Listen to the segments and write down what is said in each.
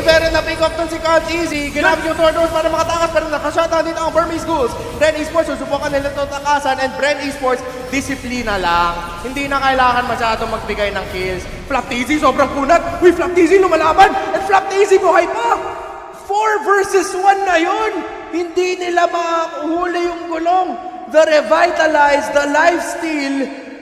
pero na-pick up dun si Carl Easy. Ginamit yung Tordos para makatakas, pero nakashota dito ang Burmese Ghouls. Bren Esports, susubukan nila ito takasan, and Bren Esports, disiplina lang. Hindi na kailangan masyadong magbigay ng kills. Flapteezy, sobrang kunat. Uy, Flapteezy lumalaban, and Flapteezy buhay pa. 4 versus 1 na yun. Hindi nila makuhuli yung gulong. The revitalize, the lifesteal,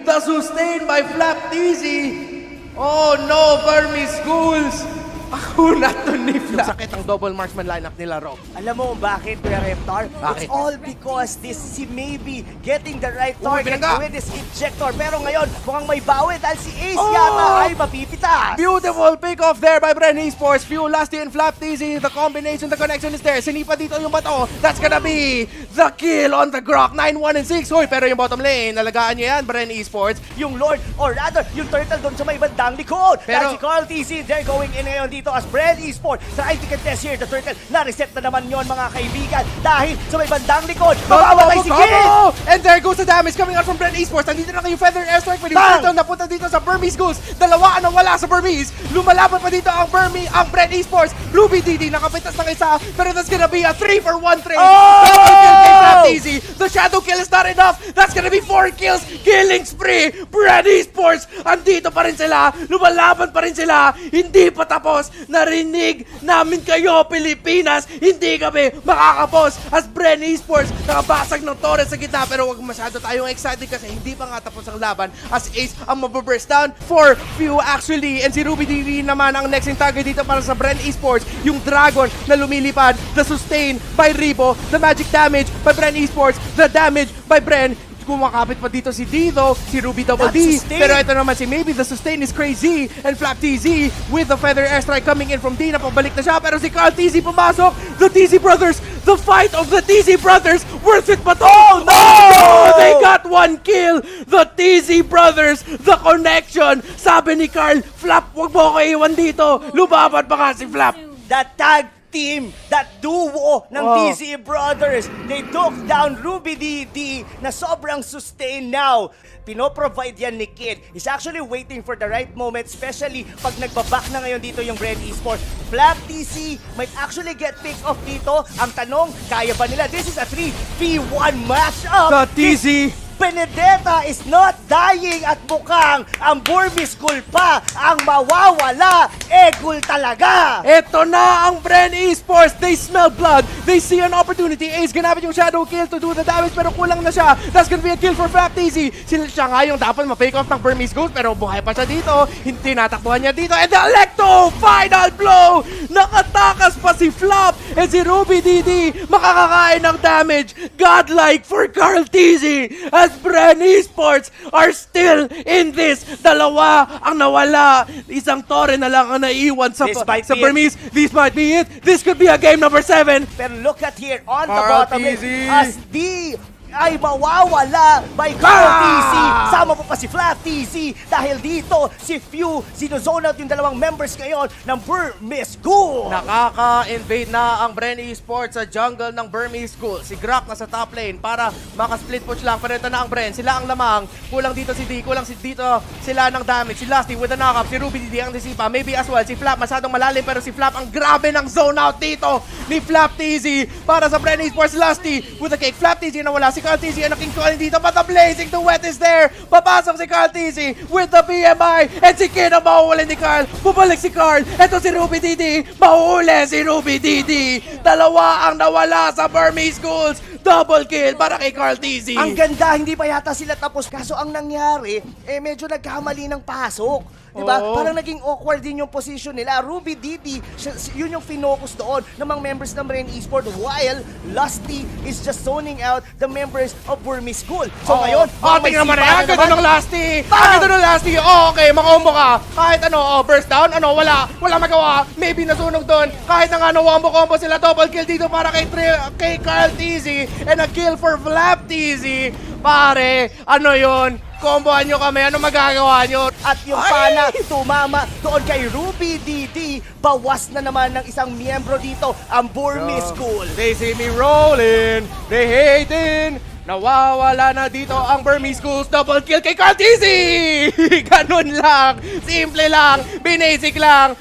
the sustain by Flapteezy. Oh no, Burmese Ghouls! Ako na to ni Flap. Sakit ang double marksman lineup nila, Rob. Alam mo bakit, Kuya Reptar? Bakit? It's all because this si Maybe getting the right target binangga. with this ejector. Pero ngayon, mukhang may bawi dahil si Ace yata ay mapipitas. Beautiful pick off there by Bren Esports. Few Lusty and Flapteezy. The combination, the connection is there. Sinipa dito yung bato. That's gonna be the kill on the Grok. 9-1 and 6. Hoy, pero yung bottom lane, nalagaan niya yan, Bren Esports. Yung Lord, or rather, yung turtle doon sa may bandang likod. Pero- Dahil si Carl TC, they're going in ngayon dito as Bren Esports. Trying to contest here, the turtle, na-reset na naman yon mga kaibigan. Dahil sa may bandang likod, mamamatay si Kid! And there goes the damage coming out from Bren Esports. Nandito na kayo Feather Airstrike. Pwede dito, napunta dito sa Burmese Ghouls. Dalawa ang nawala sa Burmese. Lumalaban pa dito ang Bren Esports. Ruby DD nakapitas ng isa. Pero that's gonna be a 3-for-1 trade. Double kill kay Flapteezy. The shadow kill is not enough. That's gonna be 4 kills. Killing spree. Bren Esports. Andito pa rin sila. Lumalaban pa rin sila. Hindi pa tapos. Narinig namin kayo, Pilipinas. Hindi kami makakapos. As Bren Esports, nakabasag ng Torres sa gitna. Pero wag masyado tayong excited kasi hindi pa nga tapos ang laban. As Ace ang mababurst down for few actually. And si Ruby DD naman ang next in target dito para sa Bren Esports. Yung Dragon na lumilipad. The sustain by Ribo. The magic damage by Bren Esports. The damage by Bren. Kumakapit pa dito si Dido, si Ruby Double D. Pero ito naman si Maybe, the sustain is crazy. And Flapteezy with the Feather Airstrike coming in from D. Napabalik na siya. Pero si Carl TZ pumasok. The TZ Brothers, the fight of the TZ Brothers. Worth it ba to? Oh no! They got 1 kill. The TZ Brothers, the connection. Sabi ni Carl, Flap, wag mo ko iwan dito. Lumaban pa nga si Flap. That tag team, that duo ng TC Brothers, they took down Ruby DD na sobrang sustain now. Pinoprovide yan ni Kid. He's actually waiting for the right moment, especially pag nagbaback na ngayon dito yung Bren Esports. Flap TC might actually get picked off dito. Ang tanong, kaya ba nila? This is a 3v1 matchup. The TZ Benedetta is not dying at mukhang ang Burmese Ghoul pa ang mawawala. Ghoul talaga! Ito na ang Bren Esports. They smell blood. They see an opportunity. Ace ginamit yung shadow kill to do the damage pero kulang na siya. That's gonna be a kill for Flapteezy. Siya nga yung dapat ma-fake off ng Burmese Ghost pero buhay pa siya dito. Hindi natakbuhan niya dito. And the Electo! Final blow! Nakatakas pa si Flap and si Ruby DD makakakain ng damage. Godlike for Carl TZ as Bren Esports are still in this. Dalawa ang nawala. Isang Torre na lang ang naiwan sa Burmese. This might be it. This could be a game number 7. Pero look at here on the Carl bottom lane TZ. as D ay mawawala by Carl TC. Sama po pa si Flap TC dahil dito si Few sinozone out yung dalawang members ngayon ng Burmese Ghoul. Nakaka-invade na ang Bren Esports sa jungle ng Burmese Ghoul. Si Grok nasa top lane para maka-split push lang. Pero ito na ang Bren. Sila ang lamang. Kulang dito si D. Kulang dito sila ng damage. Si Lusty with the knock-up. Si Ruby DD ang disipa. Maybe as well. Si Flap masyadong malalim. Pero si Flap ang grabe ng zone out dito ni Flap TZ para sa Bren Esports. Lusty with the cake. Flap TZ na wala. Si Carl TZ ang naking calling dito. But the blazing the wet is there. Papasok si Carl TZ with the BMI. And si Kid ang mahuhuli ni Carl. Bubalik si Carl. Ito si Ruby DD. Mahuhuli si Ruby DD. Dalawa ang nawala sa Burmese Ghouls. Double kill para kay Carl TZ. Ang ganda, hindi pa yata sila tapos. Kaso ang nangyari, medyo nagkamali ng pasok. Diba? Oo. Parang naging awkward din yung position nila. Ruby DD, yun yung finocus doon ng mga members ng Bren Esports while Lusty is just zoning out the members of Burmese Ghoul. So ngayon, tingnan mo na yan. Ganda ng Lusty. Ganda ng Lusty. Okay, makombo ka. Kahit burst down, wala magawa. Maybe nasunog doon. Kahit na nga wombo-combo sila, double kill dito para kay Carl TZ. And a kill for Flap TZ. Pare, yun? Kombohan nyo kami, ano magagawa nyo? At yung pana tumama doon kay Ruby DD. Bawas na naman ng isang miyembro dito, ang Burmese Ghoul. They see me rolling, they hating. Nawawala na dito ang Burmese Ghouls. Double kill kay Carl TZ! Ganun lang, simple lang, binasic lang.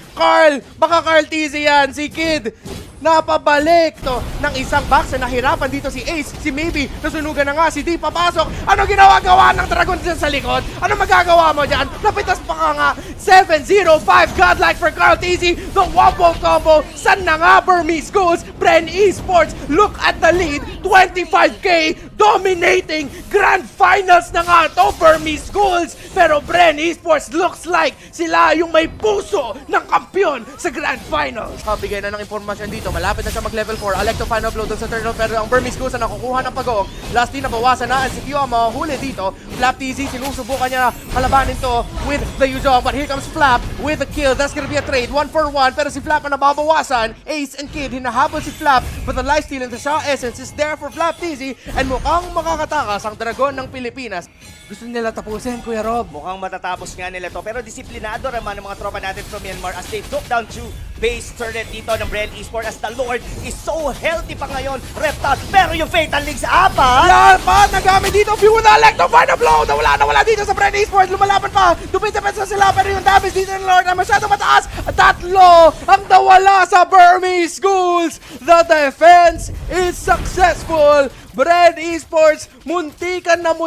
Baka Carl TZ yan, si Kid. Napabalik to ng isang box na nahirapan dito si Ace, si Maybe, nasunugan na nga, si D papasok. Ano ginawa-gawa ng Dragon dyan sa likod? Ano magagawa mo dyan? Napitas pa ka nga. 7-0-5 godlike for Carl TZ. The wombo combo. San na nga Burmese Ghouls? Bren Esports, look at the lead. 25k dominating. Grand Finals na nga to Burmese Ghouls. Pero Bren Esports looks like sila yung may puso ng kampiyon sa Grand Finals. Kabigay na ng impormasyon dito. Malapit na siya mag-level 4. Alecto final blow doon sa turtle, pero ang Burmese Ghouls na nakukuha ng pag-oong. Lasty na bawasan na, and si Q ang mahuli dito. Flap TZ, sinusubukan niya kalabanin to with the Yuzong, but here comes Flap with the kill. That's gonna be a trade, 1 for 1, pero si Flap ang nababawasan. Ace and Kid, hinahabol si Flap, but the lifesteal and the Shaw Essence is there for Flap TZ, and mukhang makakatakas ang Dragon ng Pilipinas. Gusto nila tapusin, Kuya Rob. Mukhang matatapos nga nila to, pero disiplinado naman ng mga tropa natin from Myanmar as they took down 2 base turret dito ng Bren Esports as the Lord is so healthy pa ngayon, Reptar, pero yung Fatal Link sa apat! Yan pa, nagamit dito, Few with the Electro Final Blow! Nawala dito sa Bren Esports, lumalaban pa, dumidepends na sila, pero yung damage dito ng Lord na masyado mataas, tatlo ang nawala sa Burmese Ghouls! The defense is successful! Bren Esports, muntikan na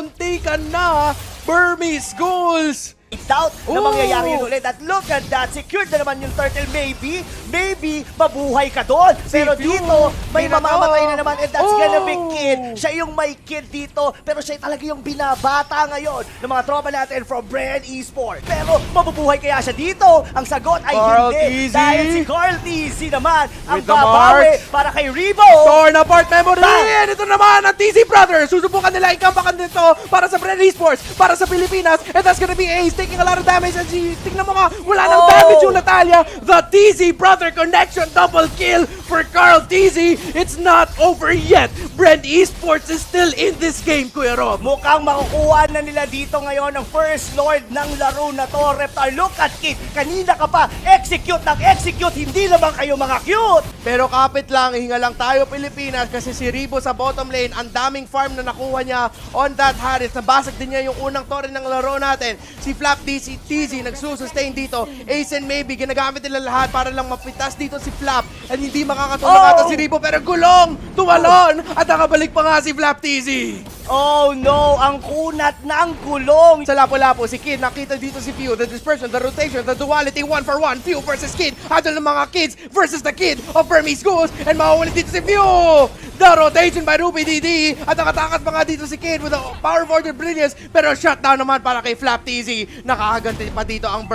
Burmese Ghouls! Doubt na Oh! mangyayari yun ulit. At look at that, secured na naman yung turtle. Maybe mabuhay ka doon. Pero Few, dito, may Pinato. mamamatay na naman, and that's Oh! gonna be Kid. Siya yung may Kid dito, pero siya talaga yung binabata ngayon ng mga tropa natin from Bren Esports. Pero mabubuhay kaya siya dito? Ang sagot ay Carl hindi. TZ. Dahil si Carl TZ naman ang With the babawi marks. para kay Rebo. Torn apart memory! Bang! And ito naman ang TZ Brothers! Susubukan nila ikampakan dito para sa Bren Esports, para sa Pilipinas, and that's gonna be Ace taking a lot of damage. And tingnan mo nga, wala nang Oh! damage yung Natalia. The TZ Brother connection, double kill for Carl TZ. It's not over yet. Bren Esports is still in this game, Kuya Rob. Mukhang makukuha na nila dito ngayon ang first lord ng laro na to, Reptar. Look at Kid, kanina ka pa execute, hindi naman kayo mga cute. Pero kapit lang, hinga lang tayo Pilipinas kasi si Rebo sa bottom lane, ang daming farm na nakuha niya on that Harris. Nabasag din niya yung unang torre ng laro natin. Si Flap TZ nagsusustain dito. Ace and Maybe, ginagamit nila lahat para lang mapitas dito si Flap. And hindi makakatulong Oh! ata si Rebo, pero gulong, tumalon, at nakabalik pa nga si Flap TZ. Oh no, ang kunat ng gulong. Sa lapo-lapo, si Kid, nakita dito si Few, the dispersion, the rotation, the duality, 1 for 1, Few versus Kid, hadol ng mga kids versus the Kid of Burmese Ghouls, and mauulit dito si Few! The rotation by Ruby DD, at nakatakas pa nga dito si Kid with the power forward brilliance, pero shutdown naman para kay Flap TZ. Nakakaganti pa dito ang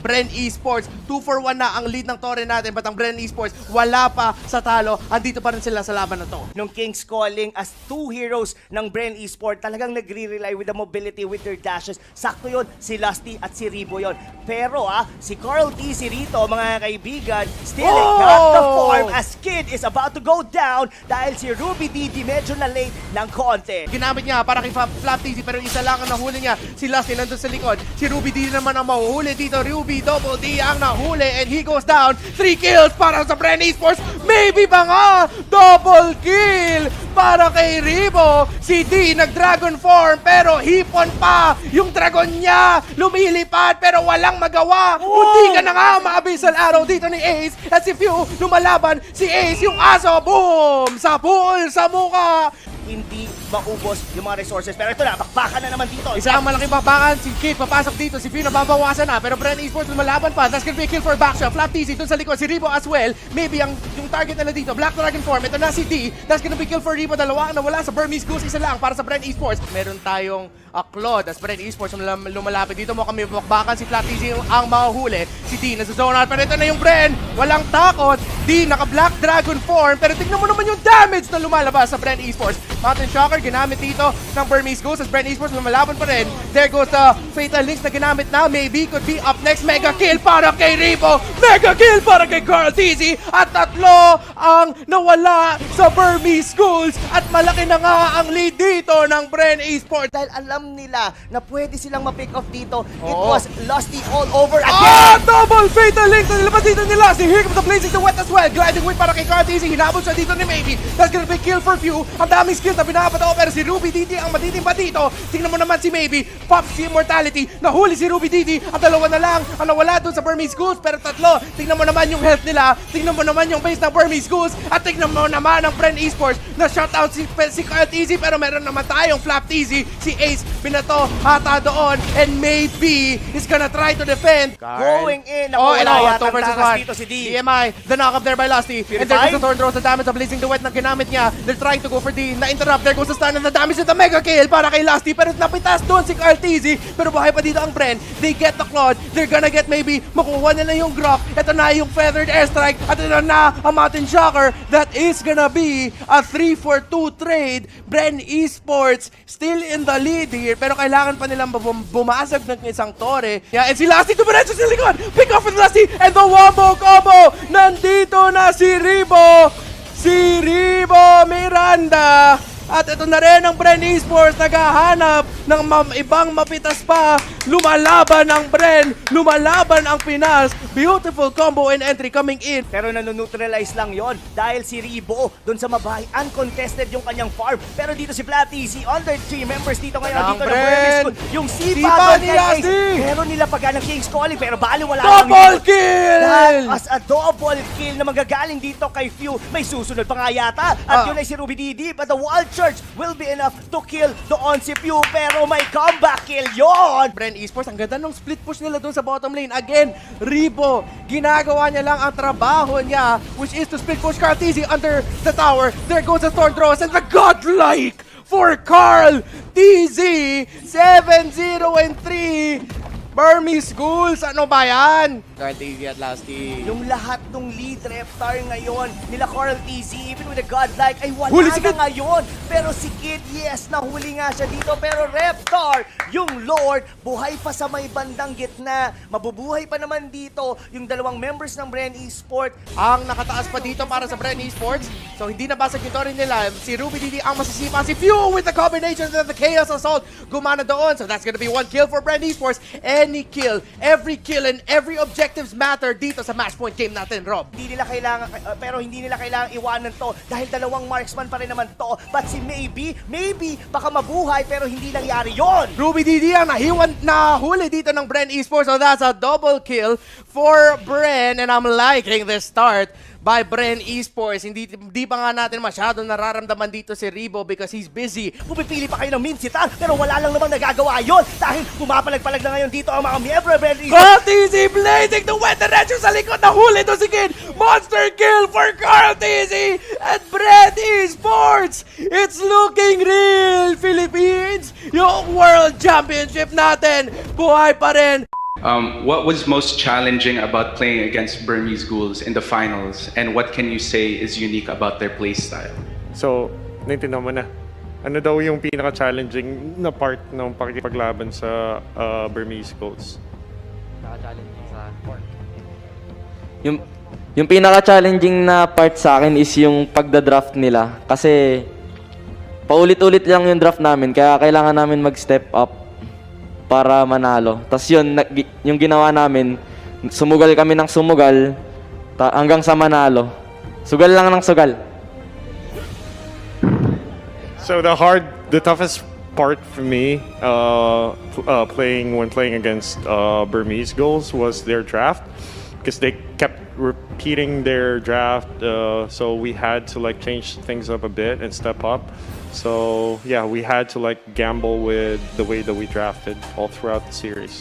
Bren Esports. 2 for 1 na ang lead ng torre natin, but ang Bren Esports wala pa sa talo, andito pa rin sila sa laban na to. Nung King's Calling as 2 heroes ng Bren Esports, talagang nagre-rely with the mobility with their dashes. Sakto yun, si Lusty at si Rebo yun. Pero si Carl TZ rito, mga kaibigan, still got the form as Kid is about to go down dahil si Ruby DD medyo na late ng konti. Ginamit niya para kay Flap TZ, pero isa lang ang nahuli niya. Si Lusty nandun sa likod. Si Ruby D naman ang mahuhuli dito. Ruby Double D ang nahuli, and he goes down. 3 kills para sa Bren Esports. Maybe ba nga? Double kill para kay Rebo. Si D nag-dragon form, pero hipon pa yung dragon niya. Lumilipad pero walang magawa. Munti ka na nga maabisal araw dito ni Ace. At si Few lumalaban. Si Ace yung aso. Boom! Sa pool, sa muka. Hindi maubos yung mga resources. Pero ito na, bakbakan na naman dito. Isa ang malaking bakbakan, si Kid papasok dito, si Few nababawasan na, pero Bren Esports lumalaban pa. That's gonna be a kill for Backshot. Flap TZ dun sa likod, si Rebo as well. Maybe yung target nila dito, Black Dragon form. Ito na si D. That's gonna be kill for Rebo. Dalawa ang nawala sa Burmese Ghouls, isa lang para sa Bren Esports. Meron tayong Claude as Bren Esports lumalapit dito. Mukhang may bakbakan, si Flap TZ ang mahuhuli. Si D nasa zone out, pero ito na yung Bren. Walang takot. D naka Black Dragon form, pero tignan mo naman yung damage na lumalabas sa Bren Esports. Mountain Shocker ginamit dito ng Burmese Ghouls as Bren Esports lumalaban pa rin. There goes the Fatal Links na ginamit na. Maybe could be up next. Mega kill para kay Rebo. Mega kill para kay Carl TZ. At tatlo ang nawala sa Burmese Ghouls. At malaki na nga ang lead dito ng Bren Esports. Dahil alam nila na pwede silang ma-pick off dito. It Oo. was Lusty all over Ah! again. Double Fatal Link na nilabas dito nila. Si Here comes the Blazing the Wet as well. Gliding whip para kay Carl TZ. Hinabot siya dito ni Maybe. That's gonna be kill for Few. Ang daming skill na binabato, pero si Ruby DD ang matitimba dito. Tingnan mo naman si Maybe, pops si Immortality, nahuli si Ruby DD, ang dalawa na lang ang nawala dun sa Burmese Goose, pero tatlo. Tingnan mo naman yung health nila, tingnan mo naman yung base ng Burmese Goose, at tingnan mo naman ang Bren Esports na shutdown si Kyle Easy, pero meron naman tayong Flap Easy, si Ace, binato, hata doon, and Maybe is gonna try to defend. Going in. Oh, Ako, and wala oh, 2 yatang versus takas 1. dito si D. DMI, the knock up there by Lusty. And there goes the Thorn Throw sa damage of Blazing Duet na ginamit niya. They're trying to go for D. Na-interrupt. There goes the stun and the damage of the Mega Kill para kay Lusty. Pero napitas doon si Carl Tizzy. Pero buhay pa dito ang Bren. They get the Claude. They're gonna get Maybe. Makuha nila yung Grok. Ito na yung Feathered Airstrike. At ito na ang Mountain Shocker. That is gonna be a 3-for-2 trade. Bren Esports still in the lead here. Pero kailangan pa nilang bumasag ng isang Torre. Yeah, and si Lusty tumiretso sa likod. Pick off with Lusty. And the wombo combo. Nandito na si Ribo. Si Ribo Miranda. At ito na rin ang Bren Esports, naghahanap ng ibang mapitas pa. Lumalaban ang Bren, lumalaban ang Pinas. Beautiful combo and entry coming in. Pero nanoneutralize lang yon dahil si Ribo doon sa mabahay, uncontested yung kanyang farm. Pero dito si Platty, si under 3 members dito ngayon. Ang Dito na Bren. Burmese Goose. Yung Sipa Sipa doon ni kay Ace. Lassie. Pero nila pagka ng King's Calling, pero bali wala Double lang yun. kill! As a double kill na magagaling dito kay Few. May susunod pa nga yata. At yun ay si Ruby DD. But the Wild Charge will be enough to kill doon si Few. Pero may comeback kill yon. Bren Esports, ang ganda ng split push nila doon sa bottom lane. Again, Ribo, ginagawa niya lang ang trabaho niya, which is to split push Carl Tizzy under the tower. There goes the Thorn Throws and the godlike for Carl Tizzy. 7-0-3. Burmese Ghouls, ano ba yan? Carl Tizzy at Lusty. Yung lahat ng lead Reptar ngayon, nila Coral TZ, even with a godlike, ay wala Huli si na Kid. ngayon. Pero si Kid, yes, nahuli nga siya dito. Pero Reptar, yung Lord, buhay pa sa may bandang gitna. Mabubuhay pa naman dito yung dalawang members ng Bren Esports. Ang nakataas pa dito para sa Bren Esports. So hindi nabasag yung torre nila. Si Ruby DD ang masisipa. Si Few with the combination of the Chaos Assault. Gumana doon. So that's gonna be 1 kill for Bren Esports. Any kill, every kill and every objectives matter dito sa match point game natin, Rob. Hindi nila kailangan, pero hindi nila kailangan iwanan to dahil dalawang marksman pa rin naman to. But si Maybe, baka mabuhay pero hindi nangyari yon. Ruby DD ang nahuli dito ng Bren Esports. So that's a double kill for Bren. And I'm liking this start by Bren Esports. Hindi pa nga natin masyado nararamdaman dito si Ribo because he's busy. Pumipili pa kayo ng Minsita pero wala lang namang nagagawa yon dahil pumapalag-palag na ngayon dito ang mga miyembro ng Bren Esports. Carl Tizzy blazing the wet diretso sa likod. Nahuli doon si Kid. Monster kill for Carl Tizzy at Bren Esports. It's looking real, Philippines. Yung World Championship natin, buhay pa rin. What was most challenging about playing against Burmese Ghouls in the finals, and what can you say is unique about their play style? So, naintindihan mo na. Ano daw yung pinaka-challenging na part ng pakikipaglaban sa Burmese Ghouls? Yung pinaka-challenging na part sa akin is yung pagda-draft nila. Kasi paulit-ulit lang yung draft namin, kaya kailangan namin mag-step up para manalo. Tapos yun, yung ginawa namin, sumugal kami ng sumugal hanggang sa manalo. Sugal lang ng sugal. So the toughest part for me when playing against Burmese Ghouls was their draft, because they kept repeating their draft, so we had to like change things up a bit and step up. So yeah, we had to like gamble with the way that we drafted all throughout the series.